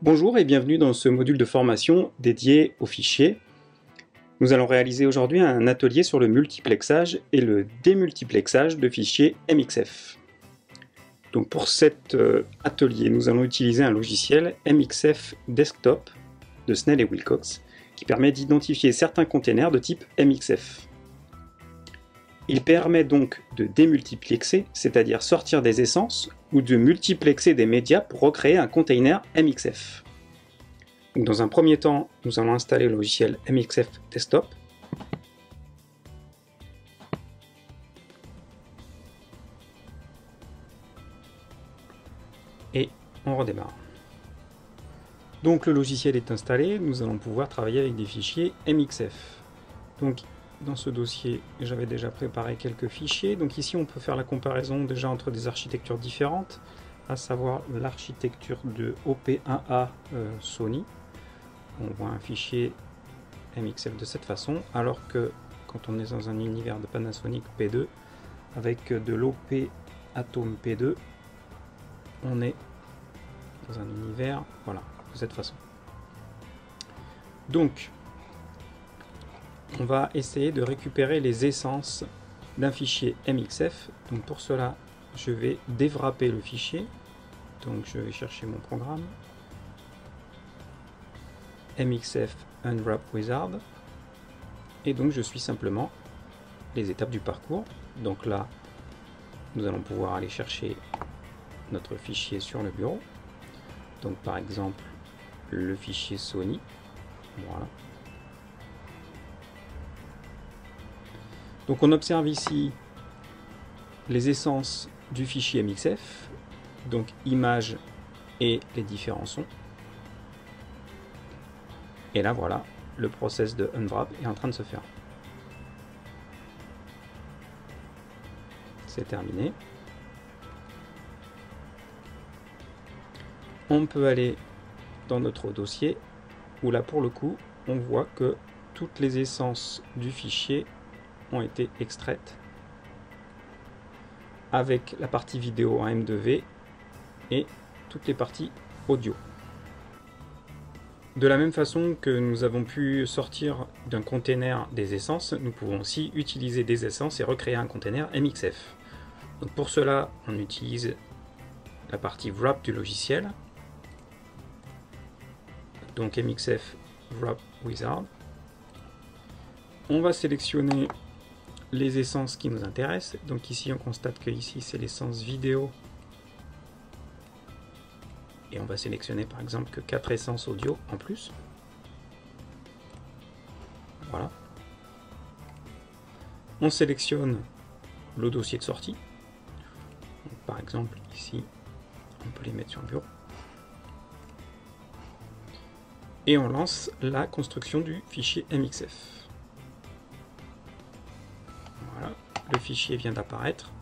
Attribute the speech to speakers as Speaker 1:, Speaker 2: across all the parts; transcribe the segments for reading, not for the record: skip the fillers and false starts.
Speaker 1: Bonjour et bienvenue dans ce module de formation dédié aux fichiers. Nous allons réaliser aujourd'hui un atelier sur le multiplexage et le démultiplexage de fichiers MXF. Donc pour cet atelier, nous allons utiliser un logiciel MXF Desktop de Snell et Wilcox qui permet d'identifier certains containers de type MXF. Il permet donc de démultiplexer, c'est-à-dire sortir des essences, ou de multiplexer des médias pour recréer un container MXF. Donc dans un premier temps, nous allons installer le logiciel MXF Desktop. Et on redémarre. Donc le logiciel est installé, nous allons pouvoir travailler avec des fichiers MXF. Donc dans ce dossier, j'avais déjà préparé quelques fichiers. Donc ici, on peut faire la comparaison déjà entre des architectures différentes, à savoir l'architecture de OP1A Sony. On voit un fichier MXF de cette façon, alors que quand on est dans un univers de Panasonic P2, avec de l'OP Atom P2, on est dans un univers, voilà, de cette façon. Donc, on va essayer de récupérer les essences d'un fichier MXF. Donc pour cela, je vais déwrapper le fichier. Donc je vais chercher mon programme. MXF Unwrap Wizard. Et donc je suis simplement les étapes du parcours. Donc là, nous allons pouvoir aller chercher notre fichier sur le bureau. Donc par exemple, le fichier Sony. Voilà. Donc on observe ici les essences du fichier MXF, donc images et les différents sons. Et là voilà, le process de unwrap est en train de se faire. C'est terminé. On peut aller dans notre dossier où là pour le coup on voit que toutes les essences du fichier ont été extraites avec la partie vidéo en M2V et toutes les parties audio. De la même façon que nous avons pu sortir d'un container des essences, nous pouvons aussi utiliser des essences et recréer un container MXF. Donc pour cela, on utilise la partie wrap du logiciel. Donc MXF Wrap Wizard. On va sélectionner les essences qui nous intéressent. Donc ici on constate que ici c'est l'essence vidéo et on va sélectionner par exemple que 4 essences audio en plus. Voilà. On sélectionne le dossier de sortie. Donc, par exemple ici on peut les mettre sur le bureau. Et on lance la construction du fichier MXF. Voilà, le fichier vient d'apparaître.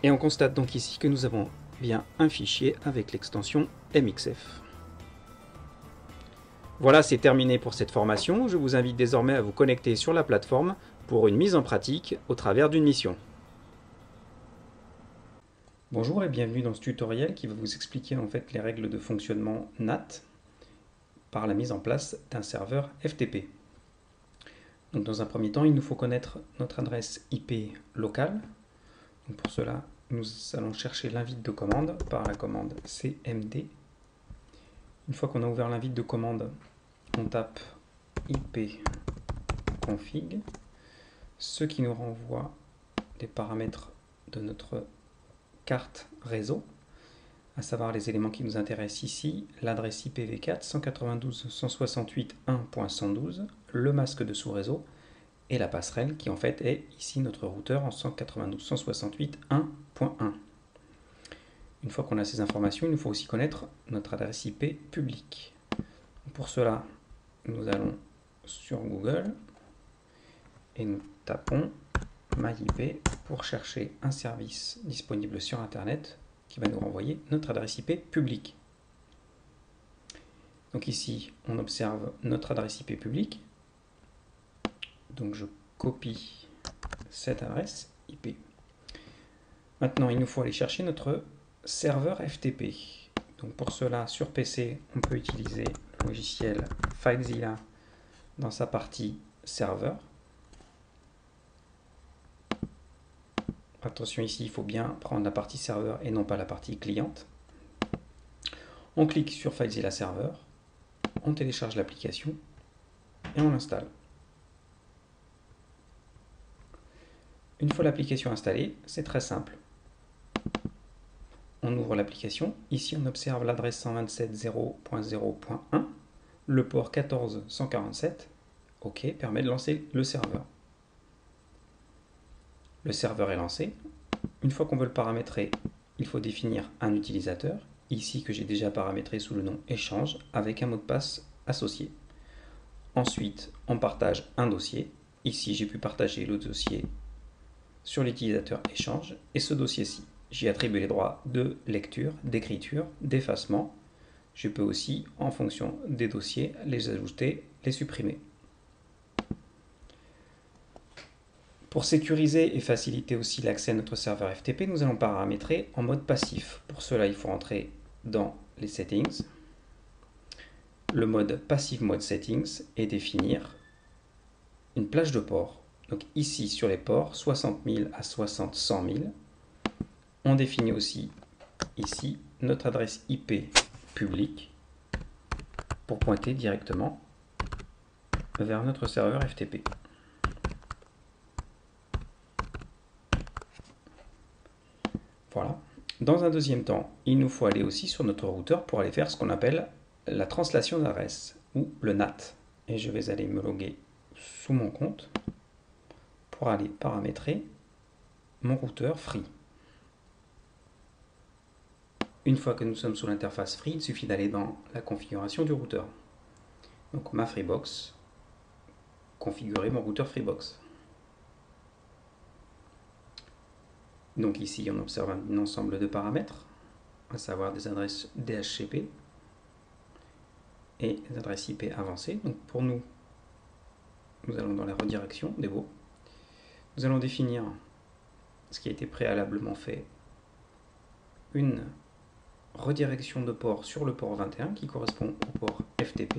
Speaker 1: Et on constate donc ici que nous avons bien un fichier avec l'extension MXF. Voilà, c'est terminé pour cette formation. Je vous invite désormais à vous connecter sur la plateforme pour une mise en pratique au travers d'une mission. Bonjour et bienvenue dans ce tutoriel qui va vous expliquer en fait les règles de fonctionnement NAT par la mise en place d'un serveur FTP. Donc dans un premier temps, il nous faut connaître notre adresse IP locale. Donc pour cela, nous allons chercher l'invite de commande par la commande cmd. Une fois qu'on a ouvert l'invite de commande, on tape ipconfig, ce qui nous renvoie des paramètres de notre carte réseau, à savoir les éléments qui nous intéressent ici, l'adresse IPv4 192.168.1.112, le masque de sous-réseau et la passerelle qui en fait est ici notre routeur en 192.168.1.1. Une fois qu'on a ces informations, il nous faut aussi connaître notre adresse IP publique. Pour cela, nous allons sur Google et nous tapons MyIP pour chercher un service disponible sur Internet qui va nous renvoyer notre adresse IP publique. Donc ici, on observe notre adresse IP publique. Donc je copie cette adresse IP. Maintenant, il nous faut aller chercher notre serveur FTP. Donc pour cela, sur PC, on peut utiliser le logiciel FileZilla dans sa partie serveur. Attention ici, il faut bien prendre la partie serveur et non pas la partie cliente. On clique sur FileZilla serveur, on télécharge l'application et on l'installe. Une fois l'application installée, c'est très simple. On ouvre l'application. Ici, on observe l'adresse 127.0.0.1, le port 14147. OK, permet de lancer le serveur. Le serveur est lancé. Une fois qu'on veut le paramétrer, il faut définir un utilisateur, ici que j'ai déjà paramétré sous le nom échange, avec un mot de passe associé. Ensuite, on partage un dossier. Ici, j'ai pu partager le dossier sur l'utilisateur échange et ce dossier-ci. J'y attribue les droits de lecture, d'écriture, d'effacement. Je peux aussi, en fonction des dossiers, les ajouter, les supprimer. Pour sécuriser et faciliter aussi l'accès à notre serveur FTP, nous allons paramétrer en mode passif. Pour cela, il faut entrer dans les settings, le mode Passive Mode Settings et définir une plage de port. Donc ici, sur les ports, 60 000 à 100 000. On définit aussi ici notre adresse IP publique pour pointer directement vers notre serveur FTP. Voilà. Dans un deuxième temps, il nous faut aller aussi sur notre routeur pour aller faire ce qu'on appelle la translation d'adresse ou le NAT. Et je vais aller me loguer sous mon compte pour aller paramétrer mon routeur Free. Une fois que nous sommes sous l'interface Free, il suffit d'aller dans la configuration du routeur. Donc ma Freebox, configurer mon routeur Freebox. Donc ici, on observe un ensemble de paramètres, à savoir des adresses DHCP et des adresses IP avancées. Donc pour nous, nous allons dans la redirection des baux. Nous allons définir ce qui a été préalablement fait, une redirection de port sur le port 21 qui correspond au port FTP.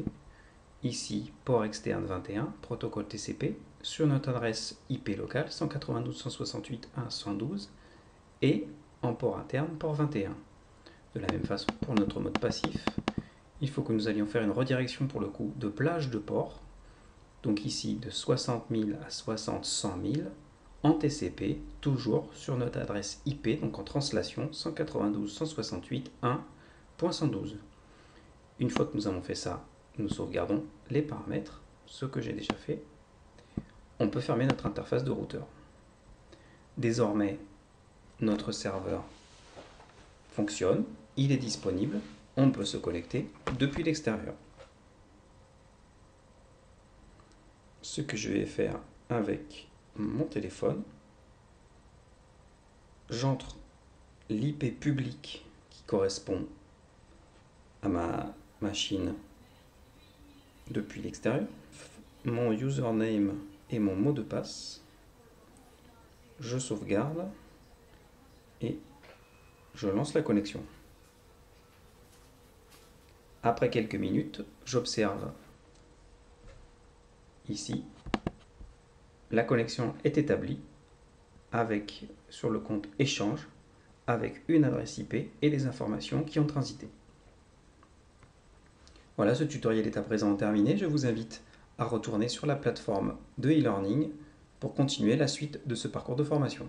Speaker 1: Ici, port externe 21, protocole TCP, sur notre adresse IP locale 192.168.1.112 et en port interne, port 21. De la même façon, pour notre mode passif, il faut que nous allions faire une redirection pour le coup de plage de port, donc ici de 60 000 à 100 000, en TCP, toujours sur notre adresse IP, donc en translation 192.168.1.112. Une fois que nous avons fait ça, nous sauvegardons les paramètres, ce que j'ai déjà fait. On peut fermer notre interface de routeur. Désormais, notre serveur fonctionne, il est disponible, on peut se connecter depuis l'extérieur. Ce que je vais faire avec mon téléphone, j'entre l'IP public qui correspond à ma machine depuis l'extérieur, mon username et mon mot de passe, je sauvegarde et je lance la connexion. Après quelques minutes, j'observe ici, la connexion est établie avec, sur le compte échange avec une adresse IP et les informations qui ont transité. Voilà, ce tutoriel est à présent terminé. Je vous invite à retourner sur la plateforme de e-learning pour continuer la suite de ce parcours de formation.